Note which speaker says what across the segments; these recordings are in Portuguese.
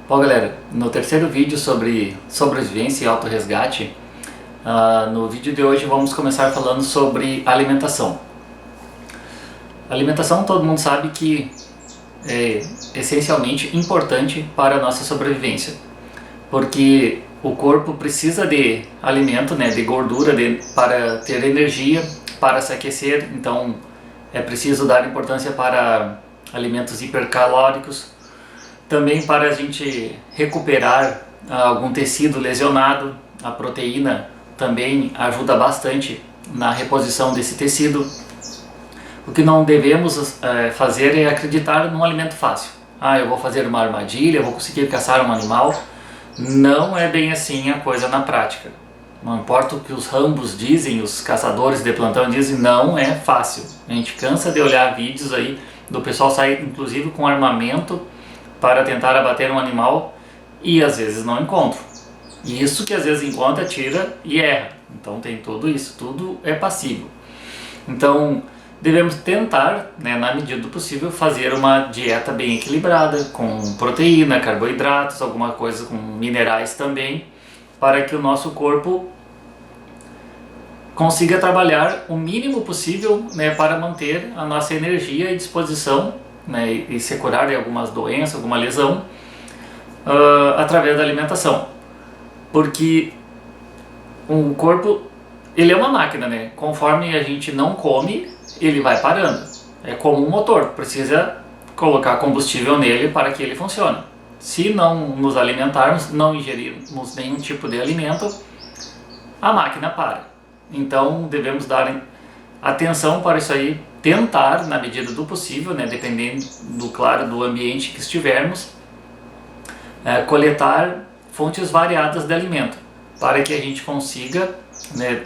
Speaker 1: Bom, galera, no terceiro vídeo sobre sobrevivência e autorresgate, no vídeo de hoje vamos começar falando sobre alimentação. Alimentação, todo mundo sabe que é essencialmente importante para a nossa sobrevivência, porque o corpo precisa de alimento, de gordura para ter energia, para se aquecer. Então é preciso dar importância para alimentos hipercalóricos, também para a gente recuperar algum tecido lesionado. A proteína também ajuda bastante na reposição desse tecido. O que não devemos fazer é acreditar num alimento fácil. Eu vou fazer uma armadilha, eu vou conseguir caçar um animal. Não é bem assim a coisa na prática. Não importa o que os Rambos dizem, os caçadores de plantão dizem, não é fácil. A gente cansa de olhar vídeos aí do pessoal sair inclusive com armamento para tentar abater um animal e às vezes não encontra. E isso que às vezes encontra, tira e erra. Então tem tudo isso, tudo é passível. Então devemos tentar, na medida do possível, fazer uma dieta bem equilibrada, com proteína, carboidratos, alguma coisa com minerais também, para que o nosso corpo consiga trabalhar o mínimo possível, para manter a nossa energia e disposição, e se curar de algumas doenças, alguma lesão, através da alimentação. Porque o corpo, ele é uma máquina, conforme a gente não come, ele vai parando. É como um motor, precisa colocar combustível nele para que ele funcione. Se não nos alimentarmos, não ingerirmos nenhum tipo de alimento, a máquina para. Então devemos dar atenção para isso aí, tentar na medida do possível, dependendo do ambiente que estivermos, coletar fontes variadas de alimento, para que a gente consiga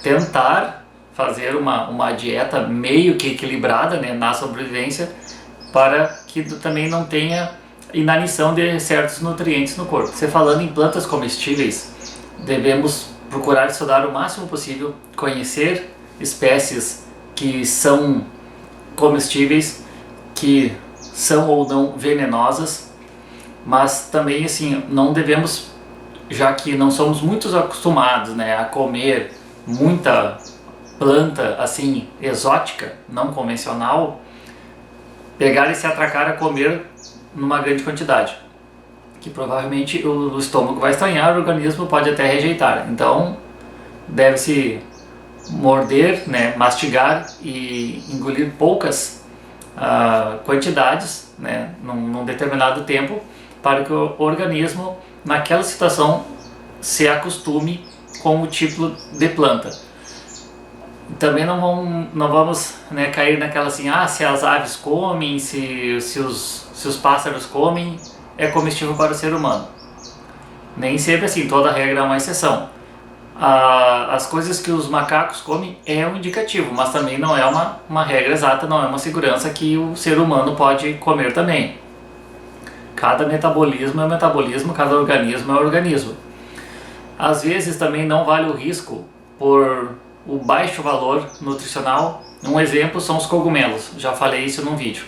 Speaker 1: tentar fazer uma dieta meio que equilibrada na sobrevivência, para que também não tenha inanição de certos nutrientes no corpo. Se falando em plantas comestíveis, devemos procurar estudar o máximo possível, conhecer espécies que são comestíveis, que são ou não venenosas, mas também assim, não devemos, já que não somos muito acostumados a comer muita planta assim exótica, não convencional, pegar e se atracar a comer numa grande quantidade, que provavelmente o estômago vai estranhar, o organismo pode até rejeitar. Então deve-se morder, mastigar e engolir poucas quantidades, num determinado tempo, para que o organismo naquela situação se acostume com o tipo de planta. Também não vamos cair naquela assim, se as aves comem, se os pássaros comem, é comestível para o ser humano. Nem sempre assim, toda regra é uma exceção. As coisas que os macacos comem é um indicativo, mas também não é uma regra exata, não é uma segurança que o ser humano pode comer também. Cada metabolismo é metabolismo, cada organismo é organismo. Às vezes também não vale o risco por o baixo valor nutricional. Um exemplo são os cogumelos, já falei isso num vídeo.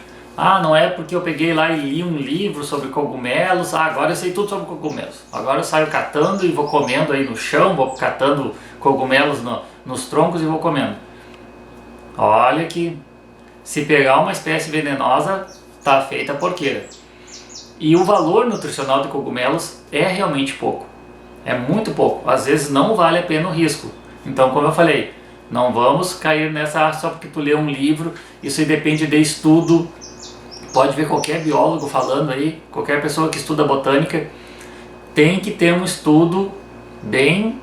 Speaker 1: Não é porque eu peguei lá e li um livro sobre cogumelos, agora eu sei tudo sobre cogumelos. Agora eu saio catando e vou comendo aí no chão, vou catando cogumelos nos troncos e vou comendo. Olha que se pegar uma espécie venenosa, tá feita a porqueira. E o valor nutricional de cogumelos é realmente pouco, é muito pouco, às vezes não vale a pena o risco. Então, como eu falei, não vamos cair nessa só porque tu lê um livro, isso aí depende de estudo. Pode ver qualquer biólogo falando aí, qualquer pessoa que estuda botânica, tem que ter um estudo bem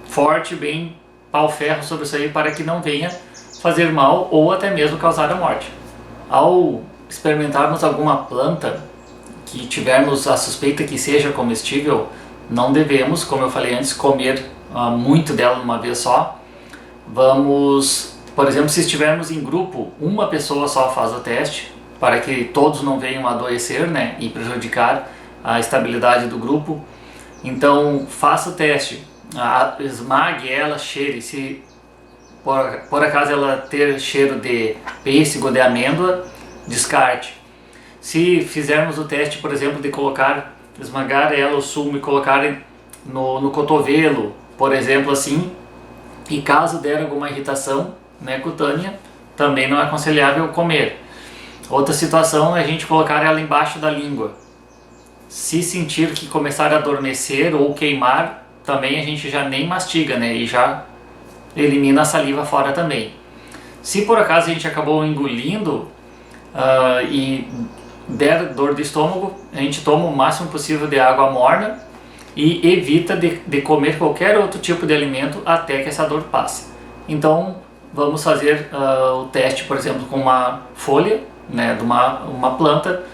Speaker 1: forte, bem pau-ferro sobre isso aí, para que não venha fazer mal ou até mesmo causar a morte. Ao experimentarmos alguma planta que tivermos a suspeita que seja comestível, não devemos, como eu falei antes, comer muito dela de uma vez só. Vamos, por exemplo, se estivermos em grupo, uma pessoa só faz o teste, para que todos não venham a adoecer, e prejudicar a estabilidade do grupo. Então faça o teste, esmague ela, cheire. Se por acaso ela ter cheiro de pêssego, de amêndoa, descarte. Se fizermos o teste, por exemplo, de colocar esmagar ela, o sumo, e colocar no cotovelo, por exemplo, assim, e caso der alguma irritação, né, cutânea, também não é aconselhável comer. Outra situação é a gente colocar ela embaixo da língua. Se sentir que começar a adormecer ou queimar, também a gente já nem mastiga, né, e já elimina a saliva fora também. Se por acaso a gente acabou engolindo e der dor de estômago, a gente toma o máximo possível de água morna e evita de comer qualquer outro tipo de alimento até que essa dor passe. Então vamos fazer o teste, por exemplo, com uma folha, né, de uma planta,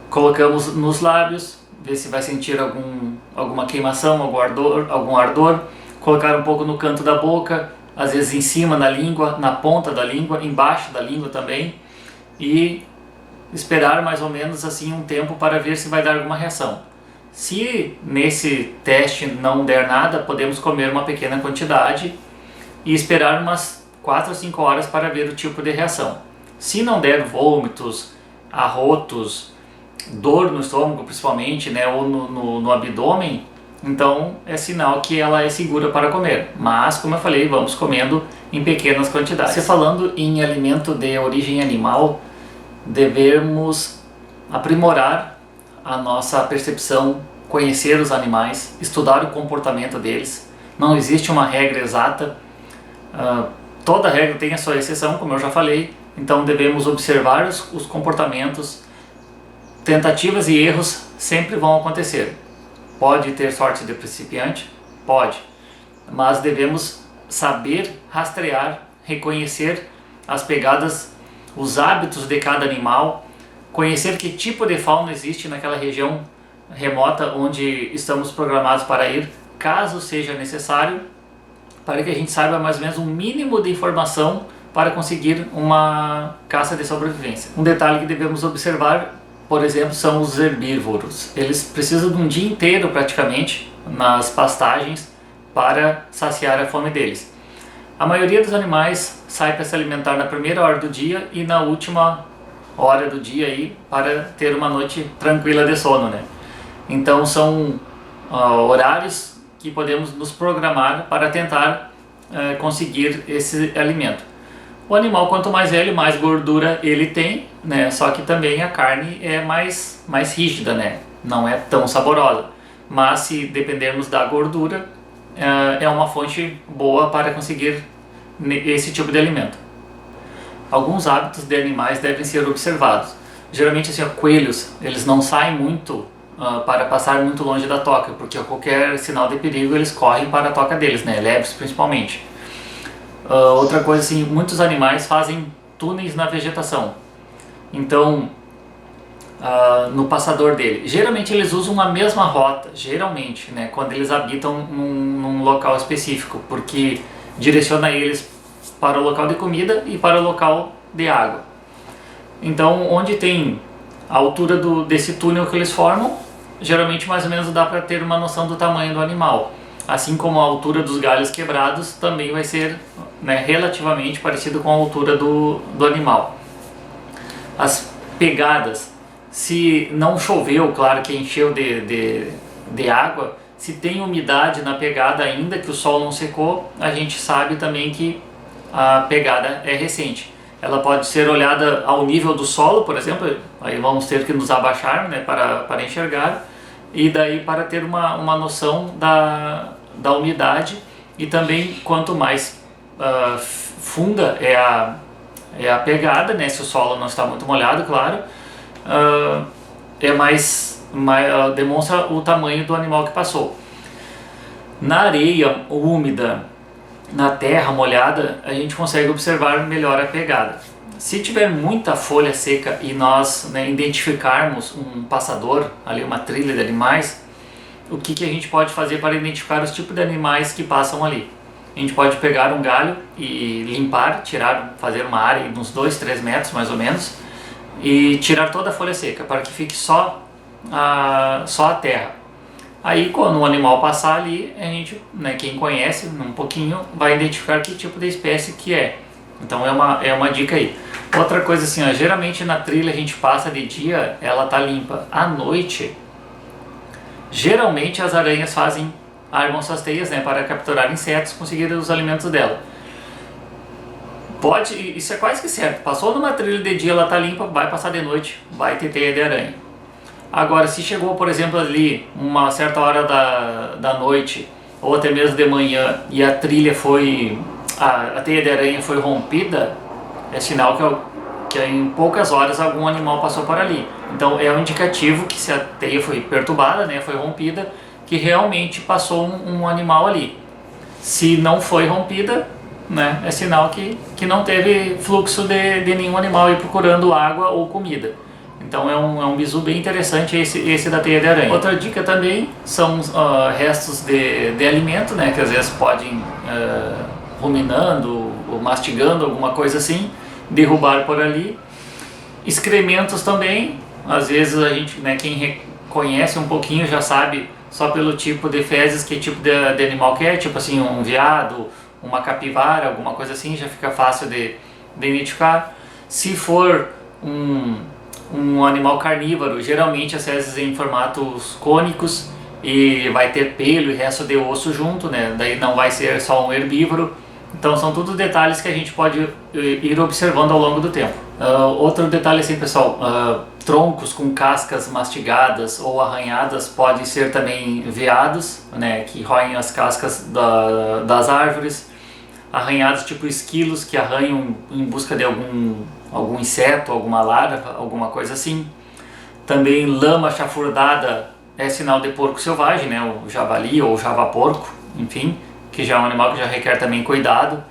Speaker 1: colocamos nos lábios, ver se vai sentir alguma queimação, algum ardor, colocar um pouco no canto da boca, às vezes em cima na língua, na ponta da língua, embaixo da língua também, e esperar mais ou menos assim um tempo para ver se vai dar alguma reação. Se nesse teste não der nada, podemos comer uma pequena quantidade e esperar umas 4 ou 5 horas para ver o tipo de reação. Se não der vômitos, arrotos, dor no estômago principalmente, né, ou no abdômen, então é sinal que ela é segura para comer. Mas, como eu falei, vamos comendo em pequenas quantidades. Se falando em alimento de origem animal, devemos aprimorar a nossa percepção, conhecer os animais, estudar o comportamento deles. Não existe uma regra exata, toda regra tem a sua exceção, como eu já falei, então devemos observar os comportamentos. Tentativas e erros sempre vão acontecer. Pode ter sorte de principiante? Pode, mas devemos saber rastrear, reconhecer as pegadas, os hábitos de cada animal, conhecer que tipo de fauna existe naquela região remota onde estamos programados para ir, caso seja necessário, para que a gente saiba mais ou menos um mínimo de informação para conseguir uma caça de sobrevivência. Um detalhe que devemos observar, por exemplo, são os herbívoros. Eles precisam de um dia inteiro praticamente nas pastagens para saciar a fome deles. A maioria dos animais sai para se alimentar na primeira hora do dia e na última hora do dia aí, para ter uma noite tranquila de sono, né? Então são horários que podemos nos programar para tentar conseguir esse alimento. O animal, quanto mais velho, mais gordura ele tem, né? Só que também a carne é mais rígida, né? Não é tão saborosa. Mas se dependermos da gordura, é uma fonte boa para conseguir esse tipo de alimento. Alguns hábitos de animais devem ser observados. Geralmente, assim, coelhos, eles não saem muito para passar muito longe da toca, porque a qualquer sinal de perigo eles correm para a toca deles, né? Leves principalmente. Outra coisa, assim, muitos animais fazem túneis na vegetação. Então, no passador dele, geralmente eles usam a mesma rota, geralmente, né, quando eles habitam num local específico, porque direciona eles para o local de comida e para o local de água. Então, onde tem a altura desse túnel que eles formam, geralmente mais ou menos dá para ter uma noção do tamanho do animal. Assim como a altura dos galhos quebrados também vai ser, né, relativamente parecido com a altura do animal. As pegadas, se não choveu, claro que encheu de água, se tem umidade na pegada ainda, que o sol não secou, a gente sabe também que a pegada é recente. Ela pode ser olhada ao nível do solo, por exemplo, aí vamos ter que nos abaixar, né, para enxergar, e daí para ter uma noção da umidade, e também quanto mais funda é a pegada, né, se o solo não está muito molhado, claro, demonstra o tamanho do animal que passou. Na areia úmida, na terra molhada, a gente consegue observar melhor a pegada. Se tiver muita folha seca e nós, né, identificarmos um passador, ali uma trilha de animais, o que a gente pode fazer para identificar os tipos de animais que passam ali? A gente pode pegar um galho e limpar, fazer uma área de uns 2, 3 metros mais ou menos, e tirar toda a folha seca, para que fique só a terra. Aí quando o animal passar ali, a gente, né, quem conhece um pouquinho, vai identificar que tipo de espécie que é. Então é uma dica aí. Outra coisa assim, geralmente na trilha a gente passa de dia, ela tá limpa. À noite Geralmente as aranhas armam suas teias, né, para capturar insetos e conseguir os alimentos dela. Isso é quase que certo. Passou numa trilha de dia, ela tá limpa, vai passar de noite, vai ter teia de aranha. Agora, se chegou, por exemplo, ali uma certa hora da noite ou até mesmo de manhã e a trilha a teia de aranha foi rompida, é sinal que em poucas horas algum animal passou por ali. Então é um indicativo que se a teia foi perturbada, né, foi rompida, que realmente passou um animal ali. Se não foi rompida, né, é sinal que não teve fluxo de nenhum animal aí procurando água ou comida. Então é um bizu bem interessante esse da teia de aranha. Outra dica também são restos de alimento, né, que às vezes podem, ruminando ou mastigando, alguma coisa assim, derrubar por ali. Excrementos também, às vezes a gente, né, quem conhece um pouquinho já sabe só pelo tipo de fezes que tipo de animal que é, tipo assim um veado, uma capivara, alguma coisa assim, já fica fácil de identificar. Se for um animal carnívoro, geralmente as fezes em formatos cônicos e vai ter pelo e resto de osso junto, né? Daí não vai ser só um herbívoro. Então são todos detalhes que a gente pode ir observando ao longo do tempo. Outro detalhe assim, pessoal, troncos com cascas mastigadas ou arranhadas podem ser também veados, né, que roem as cascas das árvores. Arranhados tipo esquilos que arranham em busca de algum inseto, alguma larva, alguma coisa assim. Também lama chafurdada é sinal de porco selvagem, né, o javali ou o javaporco, enfim, que já é um animal que já requer também cuidado.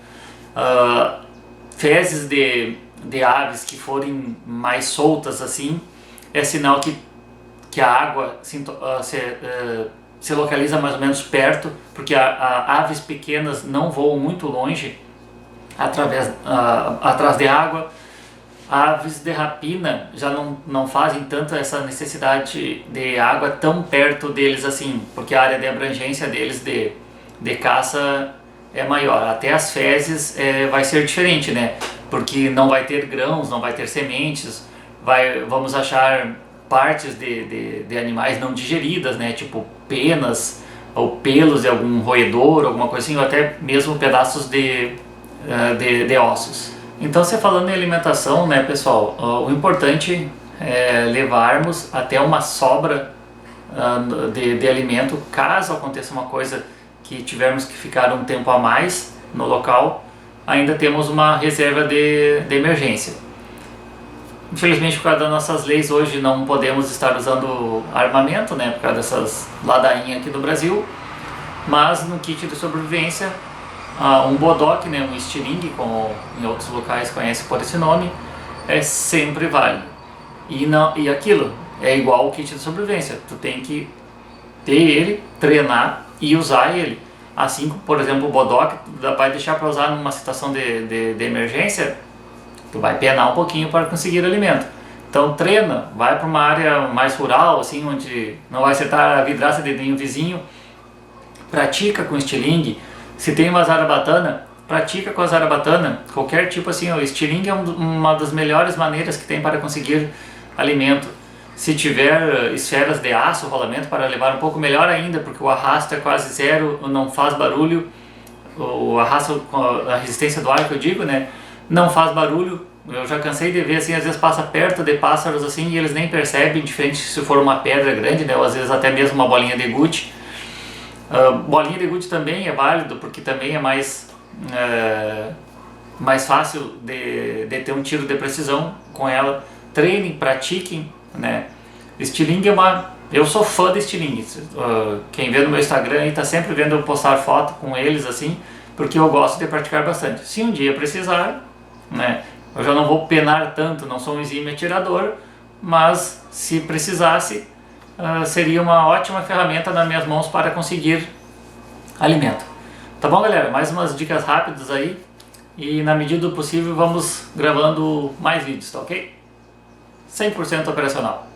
Speaker 1: Fezes de aves que forem mais soltas assim, é sinal que a água se localiza mais ou menos perto, porque aves pequenas não voam muito longe atrás de água. Aves de rapina já não fazem tanto essa necessidade de água tão perto deles assim, porque a área de abrangência deles de caça é maior. Até as fezes vai ser diferente, né? Porque não vai ter grãos, não vai ter sementes, vamos achar partes de animais não digeridas, né? Tipo penas ou pelos de algum roedor, alguma coisa assim, ou até mesmo pedaços de ossos. Então, se falando em alimentação, né, pessoal, o importante é levarmos até uma sobra de alimento, caso aconteça uma coisa que tivermos que ficar um tempo a mais no local, ainda temos uma reserva de emergência. Infelizmente, por causa das nossas leis, hoje não podemos estar usando armamento, né, por causa dessas ladainhas aqui no Brasil, mas no kit de sobrevivência, um bodoque, né, um estilingue, como em outros locais conhece por esse nome, é sempre válido. E aquilo é igual ao kit de sobrevivência, tu tem que ter ele, treinar e usar ele. Assim como, por exemplo, o bodoque, tu vai deixar para usar numa situação de emergência, tu vai penar um pouquinho para conseguir alimento. Então treina, vai para uma área mais rural, assim, onde não vai acertar a vidraça de nenhum vizinho, pratica com estilingue. Se tem uma zarabatana, pratica com a zarabatana, qualquer tipo assim. O estilingue é uma das melhores maneiras que tem para conseguir alimento. Se tiver esferas de aço, rolamento para levar um pouco, melhor ainda, porque o arrasto é quase zero, não faz barulho. O arrasto, a resistência do ar que eu digo, né, não faz barulho. Eu já cansei de ver assim, às vezes passa perto de pássaros assim e eles nem percebem, diferente se for uma pedra grande, né, ou às vezes até mesmo uma bolinha de gude. Bolinha de gude também é válido, porque também é mais fácil de ter um tiro de precisão com ela. Treinem, pratiquem, né? Estilingue eu sou fã de estilingue. Quem vê no meu Instagram aí tá sempre vendo eu postar foto com eles assim, porque eu gosto de praticar bastante. Se um dia precisar, né, eu já não vou penar tanto, não sou um exímio atirador, mas se precisasse, seria uma ótima ferramenta nas minhas mãos para conseguir alimento. Tá bom, galera? Mais umas dicas rápidas aí, e na medida do possível vamos gravando mais vídeos, tá ok? 100% operacional.